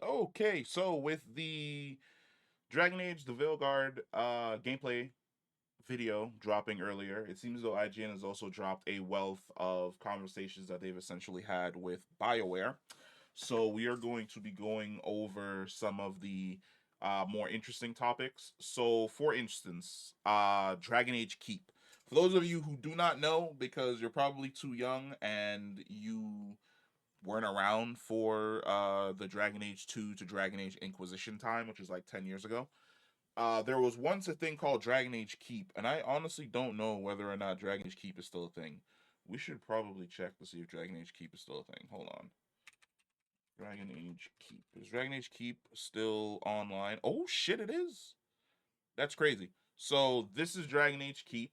Okay, so with the Dragon Age, the Veilguard gameplay video dropping earlier, it seems as though IGN has also dropped a wealth of conversations that they've essentially had with Bioware. So we are going to be going over some of the more interesting topics. So, for instance, Dragon Age Keep. For those of you who do not know, because you're probably too young and you weren't around for the Dragon Age 2 to Dragon Age Inquisition time, which is like 10 years ago. There was once a thing called Dragon Age Keep, and I honestly don't know whether or not Dragon Age Keep is still a thing. We should probably check to see if Dragon Age Keep is still a thing. Hold on. Dragon Age Keep. Is Dragon Age Keep still online? Oh shit, it is. That's crazy. So this is Dragon Age Keep.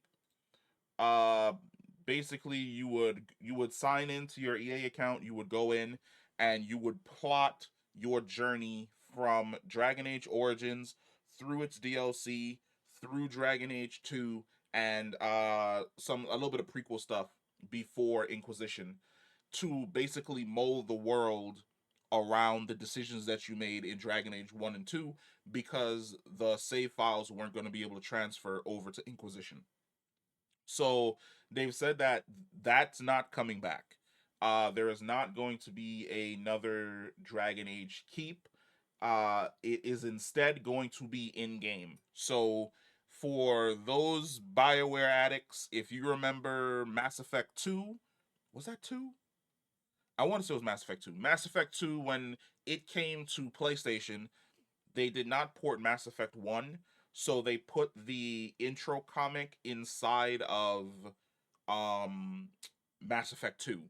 uh Basically you would sign into your EA account, you would go in and you would plot your journey from Dragon Age Origins through its DLC, through Dragon Age 2, and a little bit of prequel stuff before Inquisition, to basically mold the world around the decisions that you made in Dragon Age 1 and 2, because the save files weren't going to be able to transfer over to Inquisition. So they've said that that's not coming back. There is not going to be another Dragon Age Keep. It is instead going to be in game. So for those Bioware addicts, if you remember Mass Effect 2, was that 2? I want to say it was Mass Effect 2. Mass Effect 2, when it came to PlayStation, they did not port Mass Effect 1, so they put the intro comic inside of um Mass Effect 2,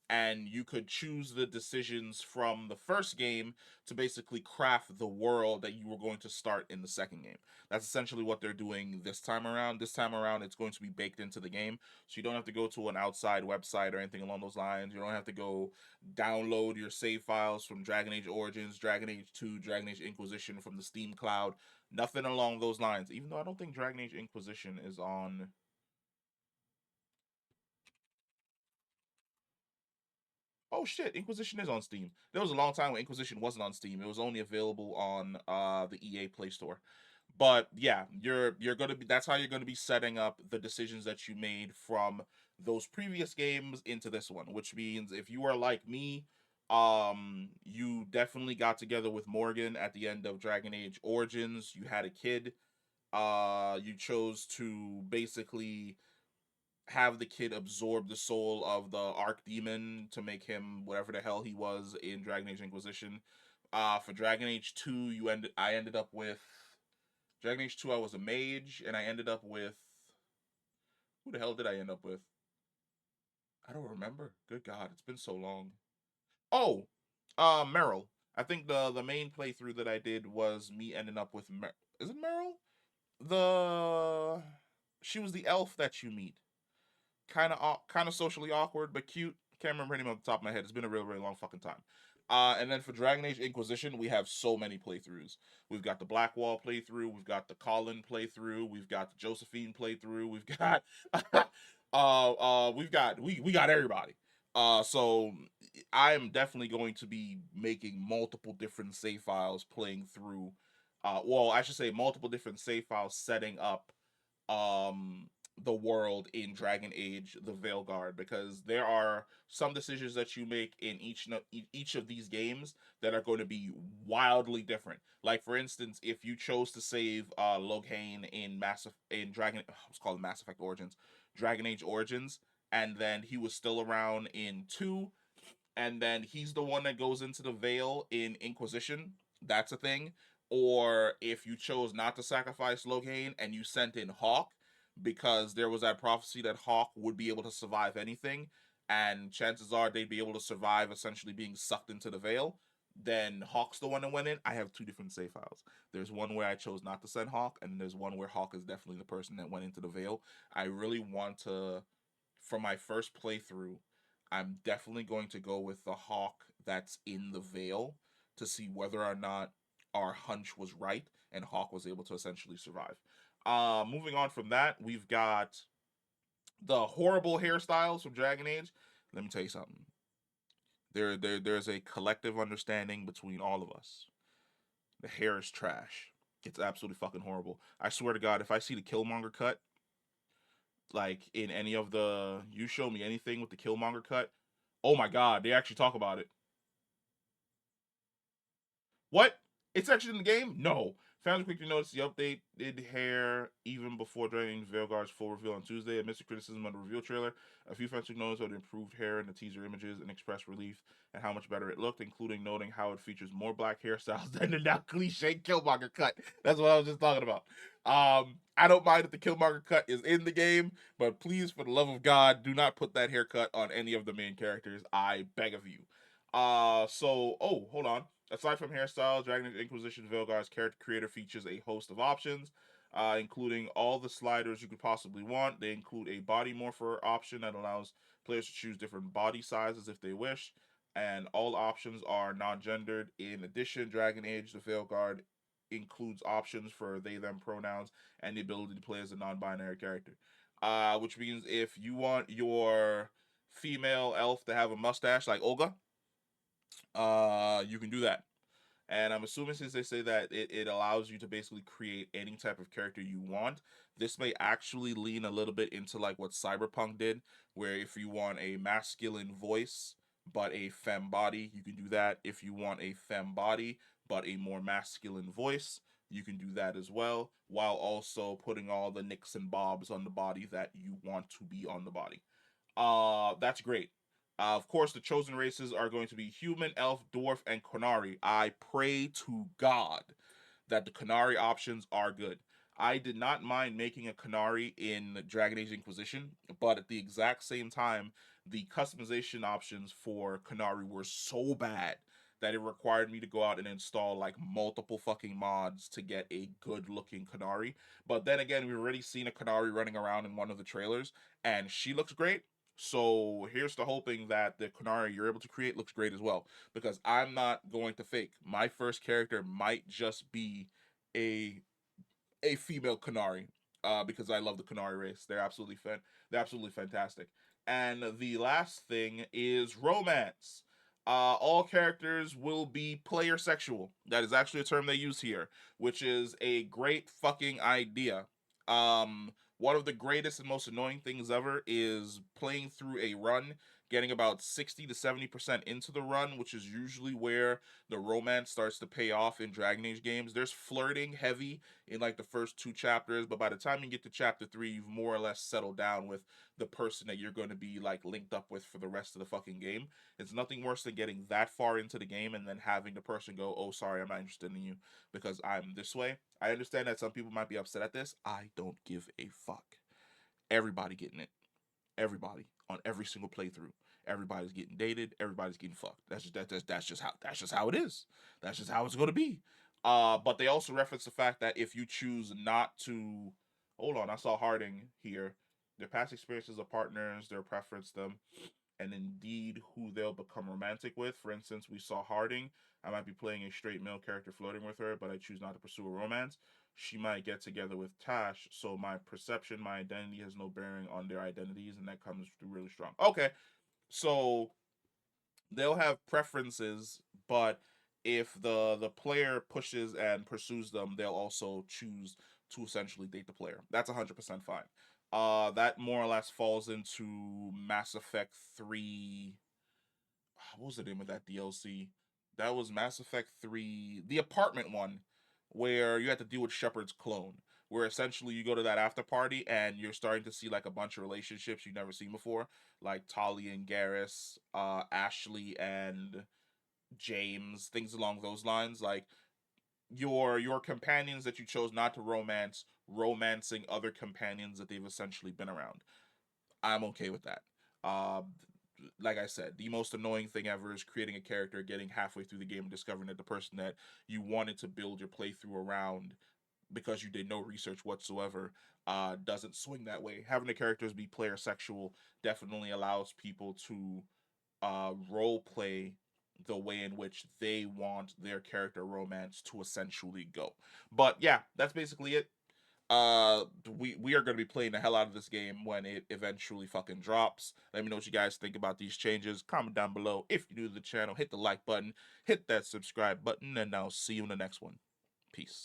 and you could choose the decisions from the first game to basically craft the world that you were going to start in the second game. That's essentially what they're doing this time around. This time around, it's going to be baked into the game, so you don't have to go to an outside website or anything along those lines. You don't have to go download your save files from Dragon Age Origins, Dragon Age 2, Dragon Age Inquisition from the Steam Cloud. Nothing along those lines. Even though I don't think Dragon Age Inquisition is on. Oh shit, Inquisition is on Steam. There was a long time when Inquisition wasn't on Steam. It was only available on the EA Play Store. But yeah, you're gonna be that's how you're gonna be setting up the decisions that you made from those previous games into this one, which means if you are like me, you definitely got together with Morgan at the end of Dragon Age Origins. You had a kid. You chose to basically have the kid absorb the soul of the Archdemon to make him whatever the hell he was in Dragon Age Inquisition. For Dragon Age 2, I ended up with Dragon Age 2. I was a mage, and I ended up with, who the hell did I end up with? I don't remember. Good God, it's been so long. Oh, Meryl. I think the main playthrough that I did was me ending up with is it Meryl? The She was the elf that you meet, kind of socially awkward but cute. Can't remember her name off the top of my head. It's been a really really long fucking time. And then for Dragon Age Inquisition, we have so many playthroughs. We've got the Blackwall playthrough, we've got the Colin playthrough, we've got the Josephine playthrough, we've got we got everybody. So I am definitely going to be making multiple different save files playing through. Well, I should say multiple different save files setting up um the world in Dragon Age the Veilguard, because there are some decisions that you make in each of these games that are going to be wildly different. Like for instance, if you chose to save Loghain in let's call it Mass Effect Origins, Dragon Age Origins, and then he was still around in 2, and then he's the one that goes into the Veil in Inquisition, that's a thing. Or if you chose not to sacrifice Loghain and you sent in Hawk, because there was that prophecy that Hawk would be able to survive anything, and chances are they'd be able to survive essentially being sucked into the Veil. Then Hawk's the one that went in. I have two different save files. There's one where I chose not to send Hawk, and there's one where Hawk is definitely the person that went into the Veil. I really want to, for my first playthrough, I'm definitely going to go with the Hawk that's in the Veil to see whether or not our hunch was right and Hawk was able to essentially survive. Moving on from that, we've got the horrible hairstyles from Dragon Age. Let me tell you something. There's a collective understanding between all of us. The hair is trash. It's absolutely fucking horrible. I swear to God, if I see the Killmonger cut, like in any of the, you show me anything with the Killmonger cut, oh my God, they actually talk about it. What? It's actually in the game? No. Fans quickly noticed the update did hair even before joining Veilguard's full reveal on Tuesday. Amidst the criticism of the reveal trailer, a few fans took notice of the improved hair in the teaser images and expressed relief at how much better it looked, including noting how it features more black hairstyles than the now cliche Killmonger cut. That's what I was just talking about. I don't mind if the Killmonger cut is in the game, but please, for the love of God, do not put that haircut on any of the main characters. I beg of you. Hold on. Aside from hairstyle, Dragon Age Inquisition Veilguard's character creator features a host of options, including all the sliders you could possibly want. They include a body morpher option that allows players to choose different body sizes if they wish, and all options are non-gendered. In addition, Dragon Age the Veilguard includes options for they/them pronouns and the ability to play as a non-binary character. Which means if you want your female elf to have a mustache like Olga, you can do that. And I'm assuming since they say that it allows you to basically create any type of character you want, this may actually lean a little bit into like what Cyberpunk did, where if you want a masculine voice but a femme body, you can do that. If you want a femme body but a more masculine voice, you can do that as well, while also putting all the nicks and bobs on the body that you want to be on the body. That's great. Of course, the chosen races are going to be human, elf, dwarf, and Konari. I pray to God that the Konari options are good. I did not mind making a Konari in Dragon Age Inquisition, but at the exact same time, the customization options for Konari were so bad that it required me to go out and install like multiple fucking mods to get a good looking Konari. But then again, we've already seen a Konari running around in one of the trailers, and she looks great. So here's to hoping that the Konari you're able to create looks great as well. Because I'm not going to fake. My first character might just be a female Konari. Because I love the Konari race. They're absolutely fantastic. And the last thing is romance. All characters will be player sexual. That is actually a term they use here, which is a great fucking idea. One of the greatest and most annoying things ever is playing through a run, getting about 60 to 70% into the run, which is usually where the romance starts to pay off in Dragon Age games. There's flirting heavy in like the first two chapters, but by the time you get to chapter 3, you've more or less settled down with the person that you're going to be like linked up with for the rest of the fucking game. It's nothing worse than getting that far into the game and then having the person go, "Oh, sorry, I'm not interested in you because I'm this way." I understand that some people might be upset at this. I don't give a fuck. Everybody getting it. Everybody on every single playthrough. Everybody's getting dated. Everybody's getting fucked. That's just how it is. That's just how it's going to be. But they also reference the fact that if you choose not to, hold on, I saw Harding here. Their past experiences of partners, their preference them, and indeed who they'll become romantic with. For instance, we saw Harding. I might be playing a straight male character flirting with her, but I choose not to pursue a romance. She might get together with Tash, so my perception, my identity has no bearing on their identities, and that comes through really strong. Okay, so they'll have preferences, but if the player pushes and pursues them, they'll also choose to essentially date the player. That's 100% fine. That more or less falls into Mass Effect 3. What was the name of that DLC? That was Mass Effect 3, the apartment one, where you had to deal with Shepard's clone, where essentially you go to that after party and you're starting to see like a bunch of relationships you've never seen before, like Tali and Garrus, Ashley and James, things along those lines. Like your companions that you chose not to romance, romancing other companions that they've essentially been around. I'm okay with that. Uh, like I said, the most annoying thing ever is creating a character, getting halfway through the game, and discovering that the person that you wanted to build your playthrough around because you did no research whatsoever doesn't swing that way. Having the characters be player sexual definitely allows people to role play the way in which they want their character romance to essentially go. But yeah, that's basically it. we are going to be playing the hell out of this game when it eventually fucking drops. Let me know what you guys think about these changes. Comment down below. If you're new to the channel, hit the like button, hit that subscribe button, and I'll see you in the next one. Peace.